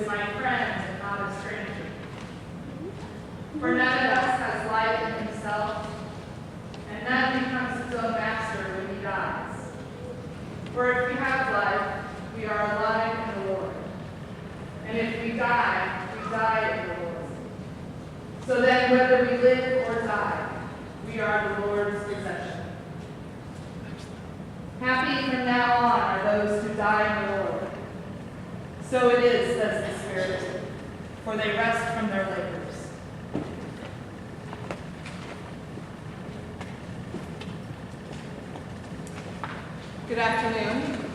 my friend and not a stranger. For none of us has life in himself, and none becomes his own master when he dies. For if we have life, we are alive in the Lord. And if we die in the Lord. So then, whether we live or die, we are the Lord's possession. Happy from now on are those who die in the Lord. So it is, says the Spirit, for they rest from their labors. Good afternoon.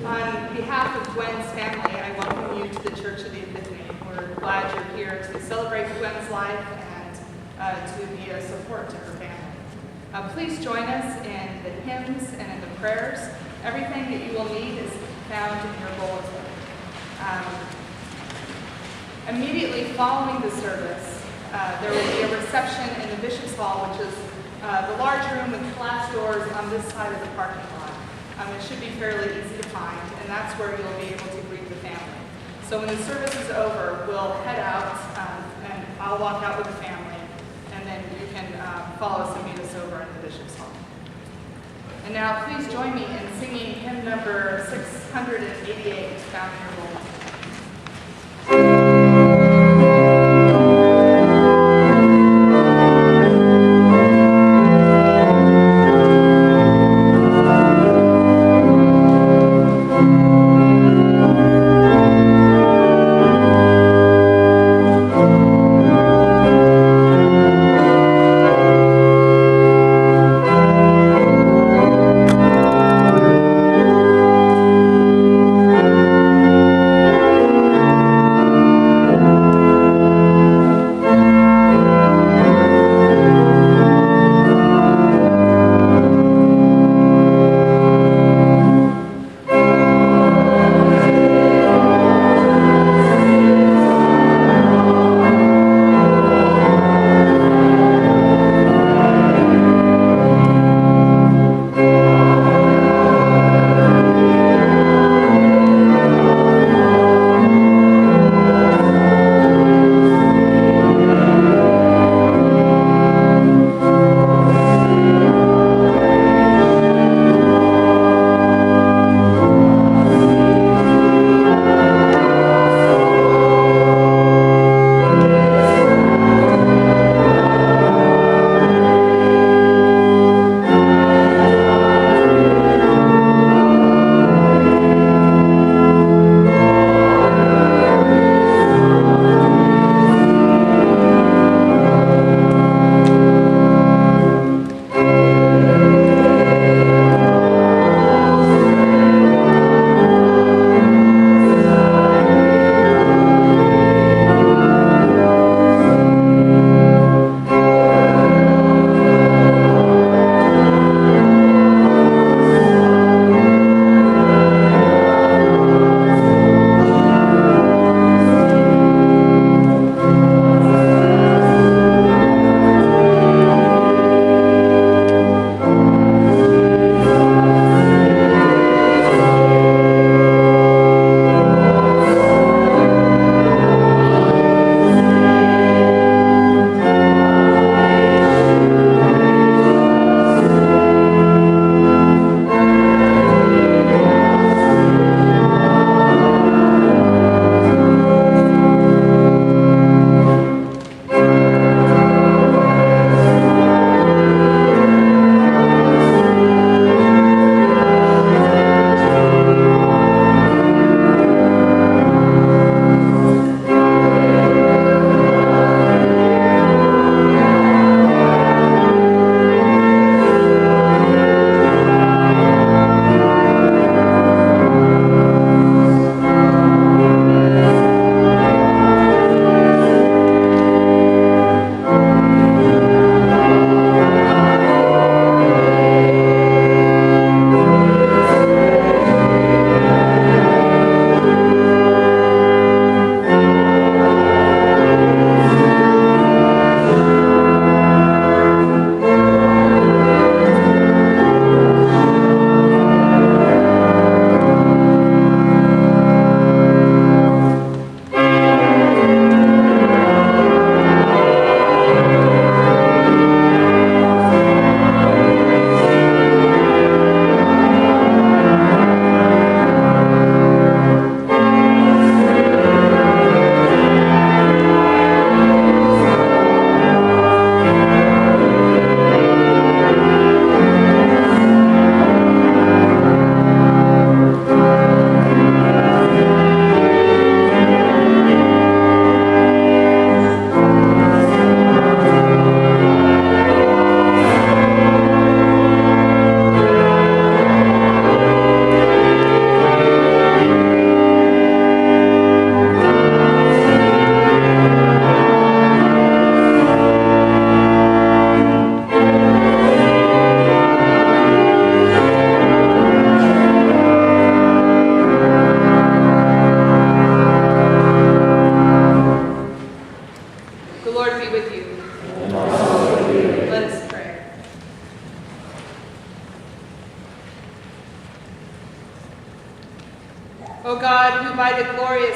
On behalf of Gwen's family, I welcome you to the Church of the Epiphany. We're glad you're here to celebrate Gwen's life and to be a support to her family. Please join us in the hymns and in the prayers. Everything that you will need is found in your bulletin. Immediately following the service, there will be a reception in the Bishop's Hall, which is the large room with glass doors on this side of the parking lot. It should be fairly easy to find, and that's where you'll be able to greet the family. So when the service is over, we'll head out, and I'll walk out with the family, and then you can follow us and meet us over in the Bishop's Hall. And now please join me in singing hymn number 688, found in your bulletin.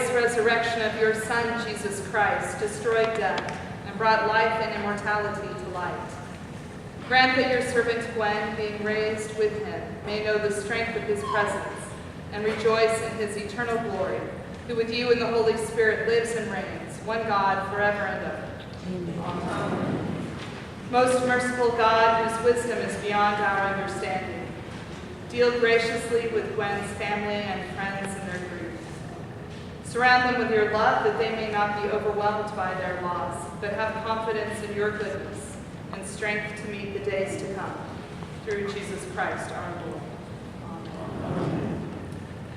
glorious resurrection of your Son, Jesus Christ, destroyed death and brought life and immortality to light. Grant that your servant Gwen, being raised with him, may know the strength of his presence and rejoice in his eternal glory, who with you and the Holy Spirit lives and reigns, one God, forever and ever. Amen. Most merciful God, whose wisdom is beyond our understanding, deal graciously with Gwen's family and friends in their grief. Surround them with your love, that they may not be overwhelmed by their loss, but have confidence in your goodness and strength to meet the days to come. Through Jesus Christ our Lord. Amen.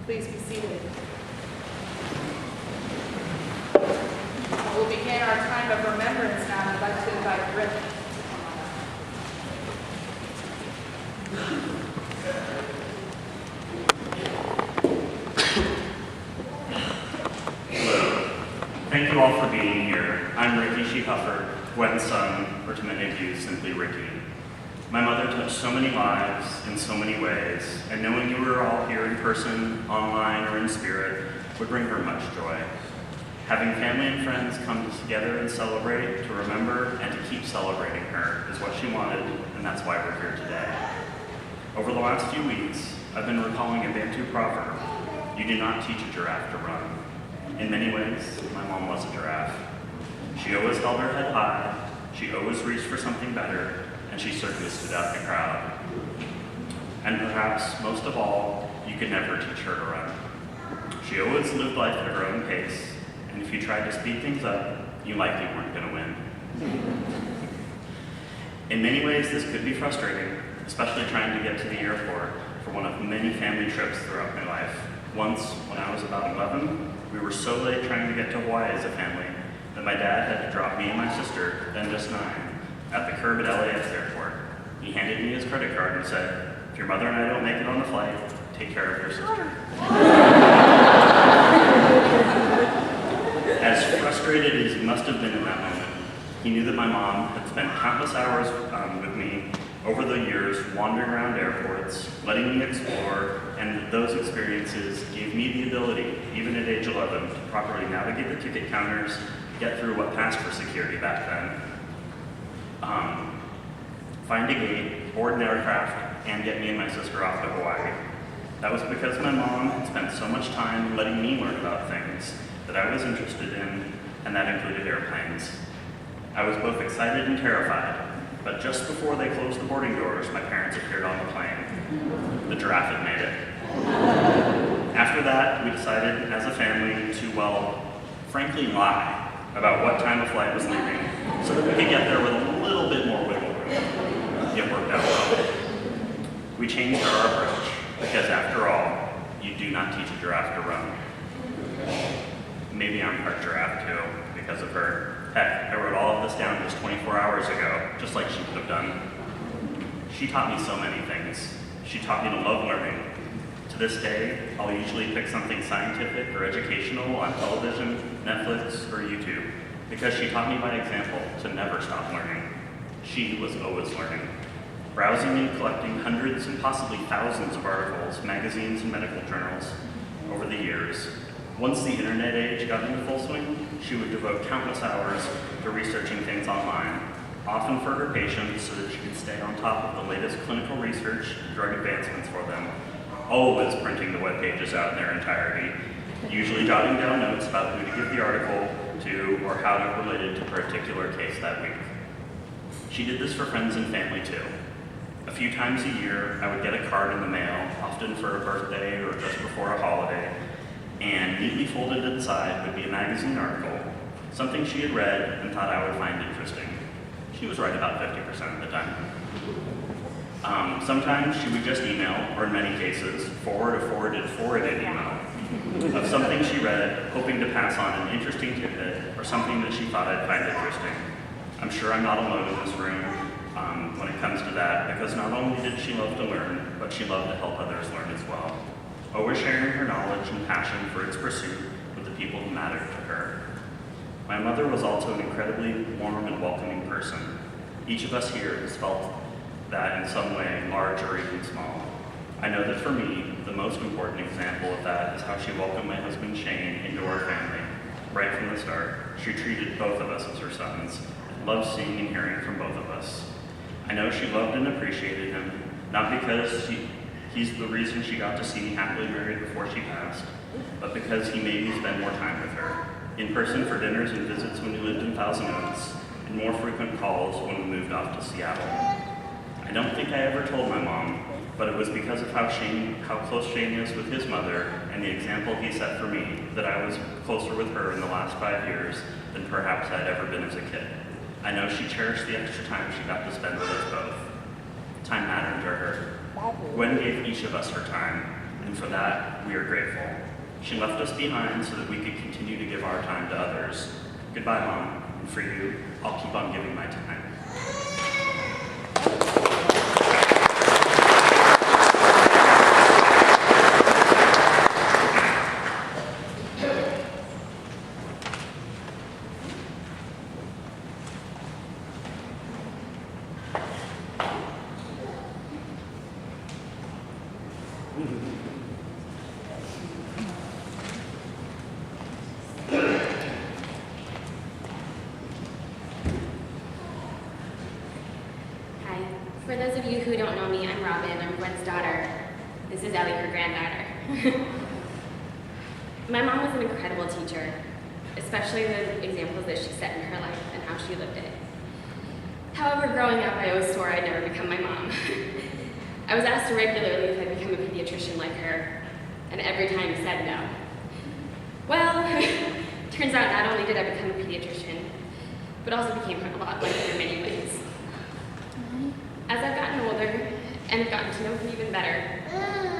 Please be seated. We'll begin our time of remembrance now. I'd like to invite Rick. Hello. Thank you all for being here. I'm Ricky Huffer, Gwen's son, or to many of you, simply Ricky. My mother touched so many lives in so many ways, and knowing you were all here in person, online, or in spirit would bring her much joy. Having family and friends come together and celebrate, to remember, and to keep celebrating her is what she wanted, and that's why we're here today. Over the last few weeks, I've been recalling a Bantu proverb: you do not teach a giraffe to run. In many ways, my mom was a giraffe. She always held her head high, she always reached for something better, and she certainly stood out in the crowd. And perhaps, most of all, you could never teach her to run. She always lived life at her own pace, and if you tried to speed things up, you likely weren't going to win. In many ways, this could be frustrating, especially trying to get to the airport for one of many family trips throughout my life. Once, when I was about 11, we were so late trying to get to Hawaii as a family that my dad had to drop me and my sister, then just 9, at the curb at LAX airport. He handed me his credit card and said, "If your mother and I don't make it on the flight, take care of your sister." As frustrated as he must have been in that moment, he knew that my mom had spent countless hours with me over the years, wandering around airports, letting me explore, and those experiences gave me the ability, even at age 11, to properly navigate the ticket counters, get through what passed for security back then, find a gate, board an aircraft, and get me and my sister off to Hawaii. That was because my mom had spent so much time letting me learn about things that I was interested in, and that included airplanes. I was both excited and terrified, but just before they closed the boarding doors, my parents appeared on the plane. The giraffe had made it. After that, we decided as a family to, well, frankly lie about what time the flight was leaving, so that we could get there with a little bit more wiggle room. It worked out well. We changed our approach, because after all, you do not teach a giraffe to run. Maybe I'm part giraffe too, because of her. Heck, I wrote all of this down just 24 hours ago, just like she would have done. She taught me so many things. She taught me to love learning. To this day, I'll usually pick something scientific or educational on television, Netflix, or YouTube, because she taught me by example to never stop learning. She was always learning. Browsing and collecting hundreds and possibly thousands of articles, magazines, and medical journals over the years. Once the internet age got into full swing, she would devote countless hours to researching things online, often for her patients so that she could stay on top of the latest clinical research and drug advancements for them, always printing the web pages out in their entirety, usually jotting down notes about who to give the article to or how it related to a particular case that week. She did this for friends and family too. A few times a year, I would get a card in the mail, often for a birthday or just before a holiday, and neatly folded inside would be a magazine article, something she had read and thought I would find interesting. She was right about 50% of the time. Sometimes she would just email, or in many cases, forwarded email of something she read, hoping to pass on an interesting tidbit or something that she thought I'd find interesting. I'm sure I'm not alone in this room when it comes to that, because not only did she love to learn, but she loved to help others learn as well, always sharing her knowledge and passion for its pursuit with the people who mattered to her. My mother was also an incredibly warm and welcoming person. Each of us here has felt that in some way, large or even small. I know that for me, the most important example of that is how she welcomed my husband Shane into our family the start, she treated both of us as her sons, and loved seeing and hearing from both of us. I know she loved and appreciated him, not because he's the reason she got to see me happily married before she passed, but because he made me spend more time with her, in person for dinners and visits when we lived in Thousand Oaks, and more frequent calls when we moved off to Seattle. I don't think I ever told my mom, but it was because of how close Shane is with his mother and the example he set for me that I was closer with her in the last 5 years than perhaps I'd ever been as a kid. I know she cherished the extra time she got to spend with us both. Time mattered to her. Gwen gave each of us her time, and for that, we are grateful. She left us behind so that we could continue to give our time to others. Goodbye, Mom, and for you, I'll keep on giving my time. For those of you who don't know me, I'm Robin. I'm Gwen's daughter. This is Ellie, her granddaughter. My mom was an incredible teacher, especially the examples that she set in her life and how she lived it. However, growing up, I always swore I'd never become my mom. I was asked regularly if I'd become a pediatrician like her, and every time said no. Well, turns out not only did I become a pediatrician, but also became a lot like her in many ways. As I've gotten older and gotten to know her even better,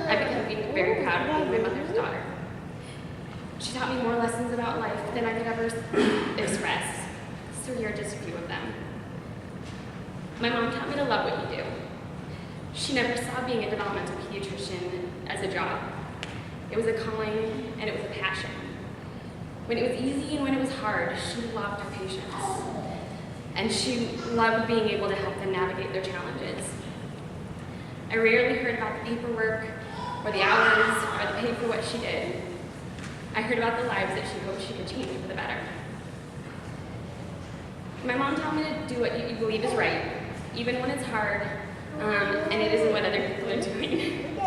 I've become very proud of being my mother's daughter. She taught me more lessons about life than I could ever express, so here are just a few of them. My mom taught me to love what you do. She never saw being a developmental pediatrician as a job. It was a calling and it was a passion. When it was easy and when it was hard, she loved her patients. And she loved being able to help them navigate their challenges. I rarely heard about the paperwork, or the hours, or the pay for what she did. I heard about the lives that she hoped she could change for the better. My mom taught me to do what you believe is right, even when it's hard, and it isn't what other people are doing.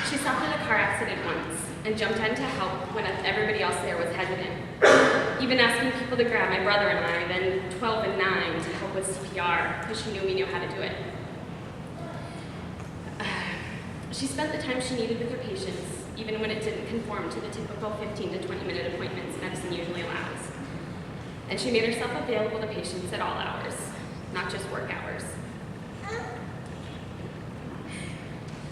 She stopped in a car accident once, and jumped in to help when everybody else there was hesitant. Even asking people to grab my brother and I, then 12 and 9, to help with CPR, because she knew we knew how to do it. She spent the time she needed with her patients, even when it didn't conform to the typical 15 to 20-minute appointments medicine usually allows. And she made herself available to patients at all hours, not just work hours.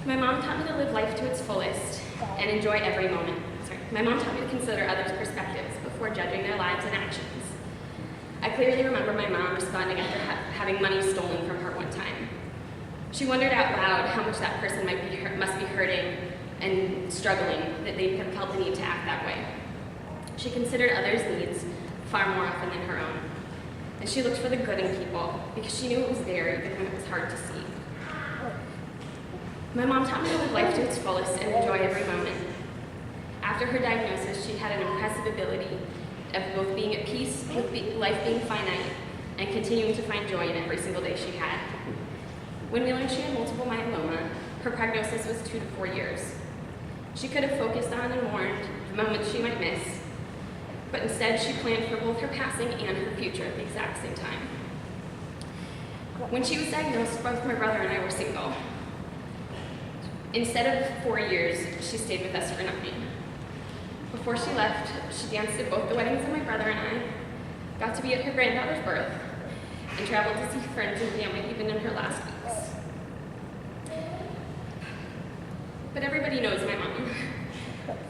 My mom taught me to live life to its fullest and enjoy every moment. My mom taught me to consider others' perspectives before judging their lives and actions. I clearly remember my mom responding after having money stolen from her one time. She wondered out loud how much that person must be hurting and struggling that they have felt the need to act that way. She considered others' needs far more often than her own. And she looked for the good in people because she knew it was there even when it was hard to see. My mom taught me to live life to its fullest and enjoy every moment. After her diagnosis, she had an impressive ability of both being at peace with life being finite and continuing to find joy in every single day she had. When we learned she had multiple myeloma, her prognosis was 2 to 4 years. She could have focused on and mourned the moments she might miss, but instead she planned for both her passing and her future at the exact same time. When she was diagnosed, both my brother and I were single. Instead of 4 years, she stayed with us for 9. Before she left, she danced at both the weddings of my brother and I, got to be at her granddaughter's birth, and traveled to see friends and family even in her last weeks. But everybody knows my mom.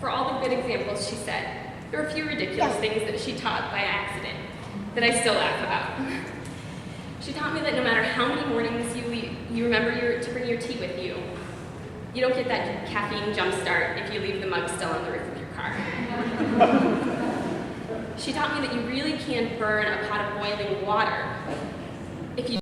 For all the good examples she set, there were a few ridiculous things that she taught by accident that I still laugh about. She taught me that no matter how many mornings you remember to bring your tea with you, you don't get that caffeine jump start if you leave the mug still on the roof of your car. She taught me that you really can burn a pot of boiling water if you